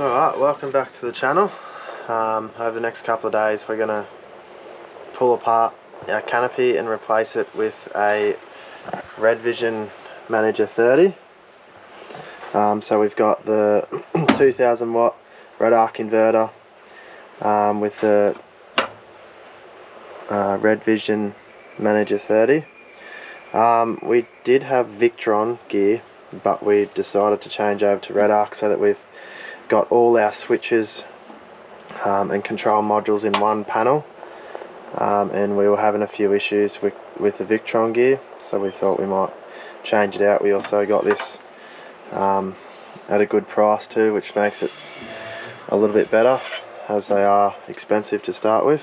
Alright, welcome back to the channel. Over the next couple of days we're going to pull apart our canopy and replace it with a RedVision Manager 30. So we've got the 2000 watt REDARC inverter with the RedVision Manager 30. We did have Victron gear, but we decided to change over to REDARC so that we've got all our switches and control modules in one panel, and we were having a few issues with the Victron gear, so we thought we might change it out. We also got this at a good price too, which makes it a little bit better, as they are expensive to start with.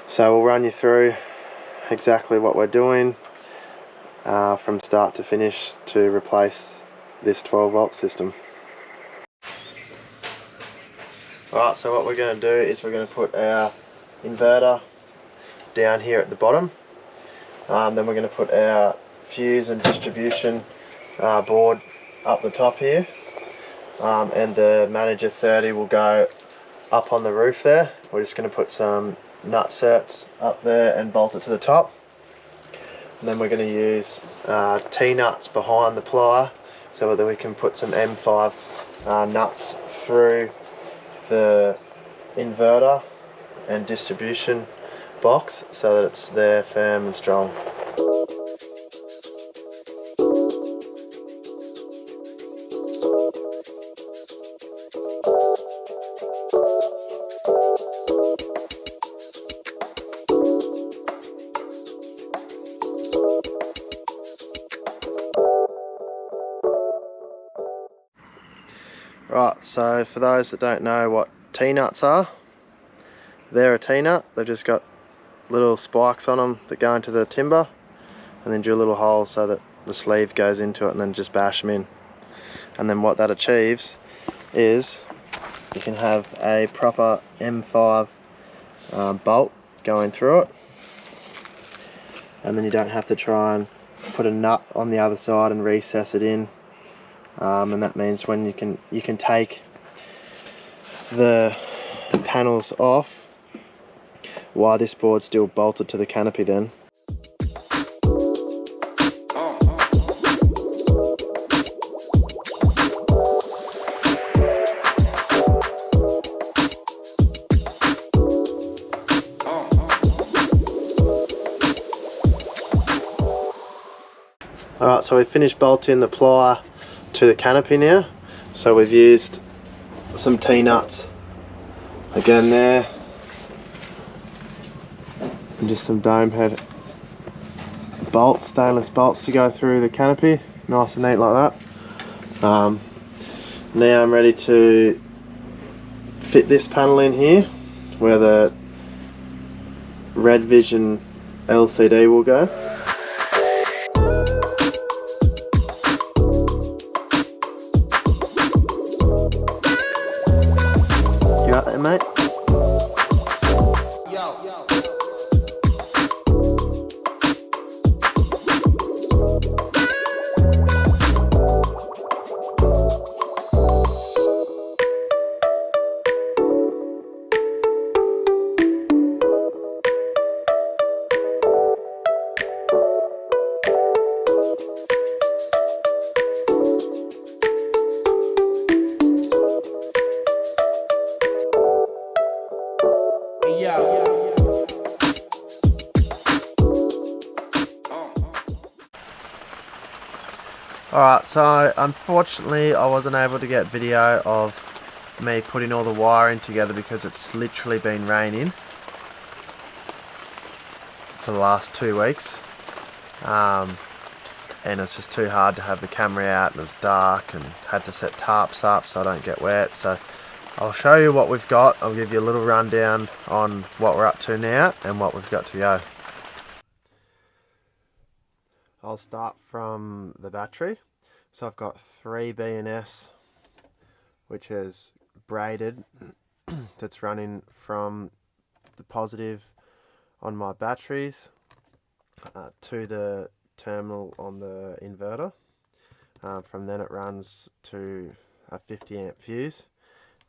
So we'll run you through exactly what we're doing from start to finish to replace this 12 volt system. Alright, so what we're going to do is we're going to put our inverter down here at the bottom. Then we're going to put our fuse and distribution board up the top here. And the Manager 30 will go up on the roof there. We're just going to put some nut certs up there and bolt it to the top. And then we're going to use T-nuts behind the plier so that we can put some M5 nuts through the inverter and distribution box so that it's there firm and strong. Right, so for those that don't know what T-nuts are, they're a T-nut. They've just got little spikes on them that go into the timber and then drill a little hole so that the sleeve goes into it, and then just bash them in. And then what that achieves is you can have a proper M5 bolt going through it, and then you don't have to try and put a nut on the other side and recess it in. And that means when you can take the panels off while this board's still bolted to the canopy then. Alright, so we've finished bolting the plier to the canopy now. So we've used some T-nuts again there, and just some dome head bolts, stainless bolts to go through the canopy, nice and neat like that. Now I'm ready to fit this panel in here where the RedVision LCD will go. You got that, mate? Alright, so unfortunately I wasn't able to get video of me putting all the wiring together because it's literally been raining for the last 2 weeks, and it's just too hard to have the camera out, and it was dark, and had to set tarps up so I don't get wet. So I'll show you what we've got. I'll give you a little rundown on what we're up to now and what we've got to go. I'll start from the battery. So I've got 3 BNS, which is braided, that's running from the positive on my batteries to the terminal on the inverter. From then it runs to a 50 amp fuse,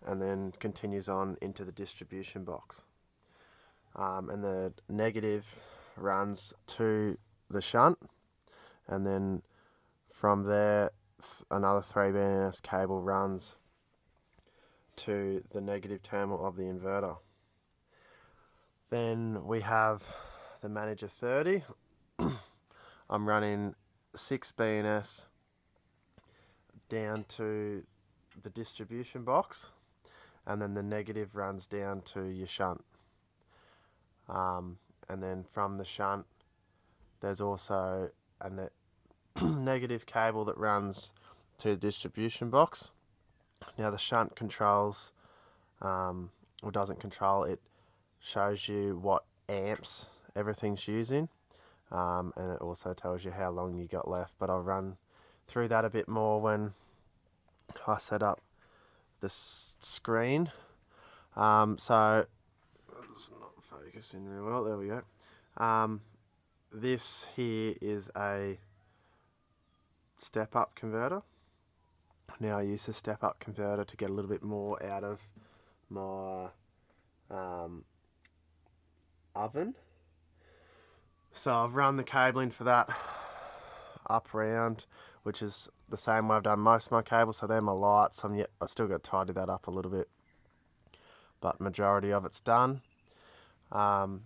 and then continues on into the distribution box. And the negative runs to the shunt, and then from there another 3BNS cable runs to the negative terminal of the inverter. Then we have the Manager 30. I'm running 6 BNS down to the distribution box, and then the negative runs down to your shunt. And then from the shunt there's also a negative cable that runs to the distribution box. Now the shunt controls, or doesn't control, it shows you what amps everything's using, and it also tells you how long you got left, but I'll run through that a bit more when I set up the screen. So it's not focusing real well, there we go. This here is a step-up converter. Now I use the step-up converter to get a little bit more out of my oven. So I've run the cabling for that up round, which is the same way I've done most of my cables. So they're my lights. I still got to tidy that up a little bit, but majority of it's done. The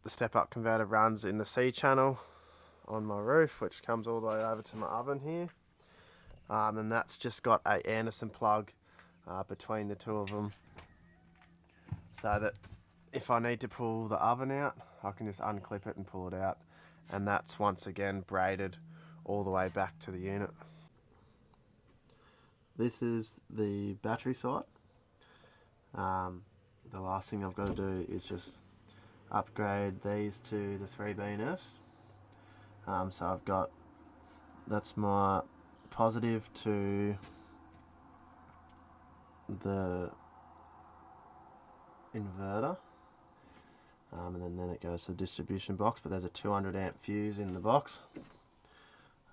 step-up converter runs in the C channel on my roof, which comes all the way over to my oven here. And that's just got a Anderson plug between the two of them, so that if I need to pull the oven out, I can just unclip it and pull it out. And that's once again braided all the way back to the unit. This is the battery side. The last thing I've got to do is just upgrade these to the 3BNS. So I've got, that's my positive to the inverter, and then it goes to the distribution box, but there's a 200 amp fuse in the box,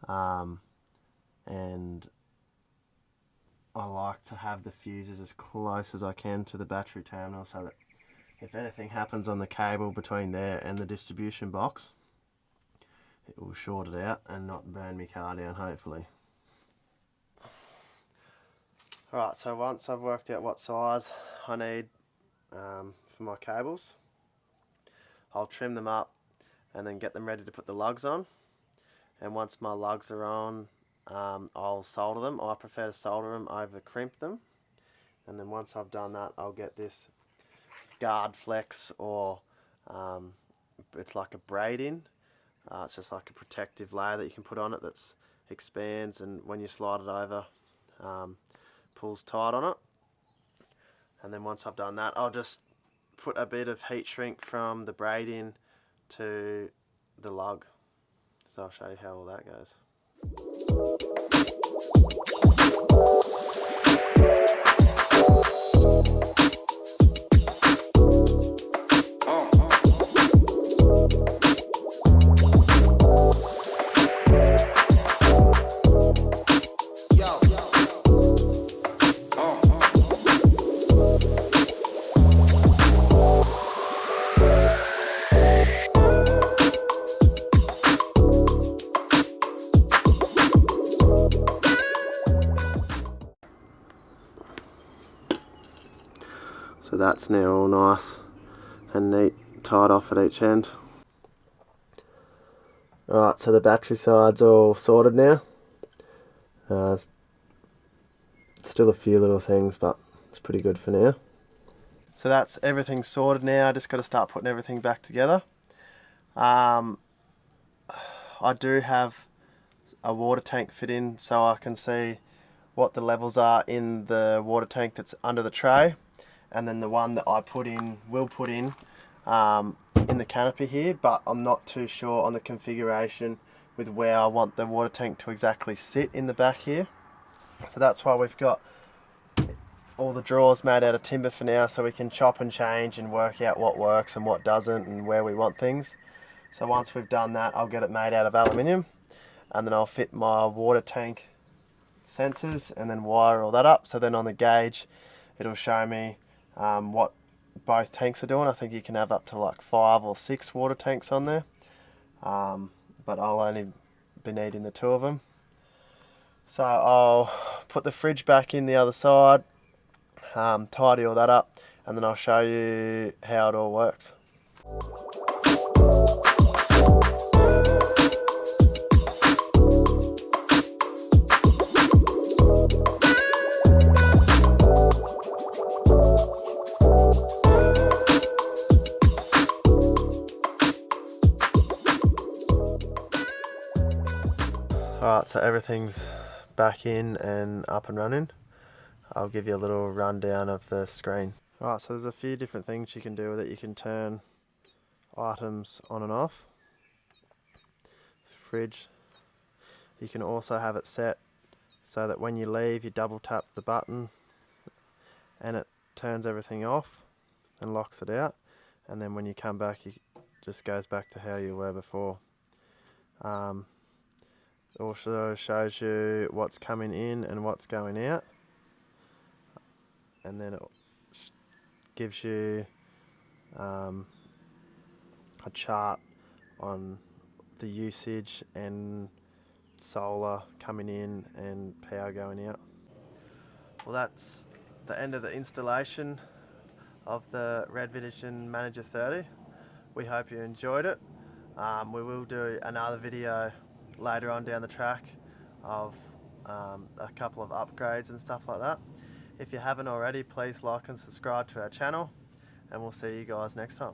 and I like to have the fuses as close as I can to the battery terminal, so that if anything happens on the cable between there and the distribution box, it will short it out and not burn my car down, hopefully. Alright, so once I've worked out what size I need for my cables, I'll trim them up and then get them ready to put the lugs on. And once my lugs are on, I'll solder them. I prefer to solder them over crimp them. And then once I've done that, I'll get this guard flex, or it's like a braid-in. It's just like a protective layer that you can put on it that expands, and when you slide it over, pulls tight on it. And then once I've done that, I'll just put a bit of heat shrink from the braid-in to the lug. So I'll show you how all that goes. So that's now all nice and neat, tied off at each end. Alright, so the battery side's all sorted now. Still a few little things, but it's pretty good for now. So that's everything sorted now. I just got to start putting everything back together. I do have a water tank fit in, so I can see what the levels are in the water tank that's under the tray, and then the one that I will put in the canopy here, but I'm not too sure on the configuration with where I want the water tank to exactly sit in the back here. So that's why we've got all the drawers made out of timber for now, so we can chop and change and work out what works and what doesn't and where we want things. So once we've done that, I'll get it made out of aluminium, and then I'll fit my water tank sensors and then wire all that up. So then on the gauge, it'll show me what both tanks are doing. I think you can have up to like 5 or 6 water tanks on there, but I'll only be needing the 2 of them. So I'll put the fridge back in the other side, tidy all that up, and then I'll show you how it all works. Alright, so everything's back in and up and running. I'll give you a little rundown of the screen. Alright, so there's a few different things you can do with it. You can turn items on and off. It's a fridge. You can also have it set so that when you leave, you double tap the button and it turns everything off and locks it out. And then when you come back, it just goes back to how you were before. It also shows you what's coming in and what's going out, and then it gives you a chart on the usage and solar coming in and power going out. Well, that's the end of the installation of the RedVision Manager 30. We hope you enjoyed it. We will do another video later on down the track of a couple of upgrades and stuff like that. If you haven't already, please like and subscribe to our channel, and we'll see you guys next time.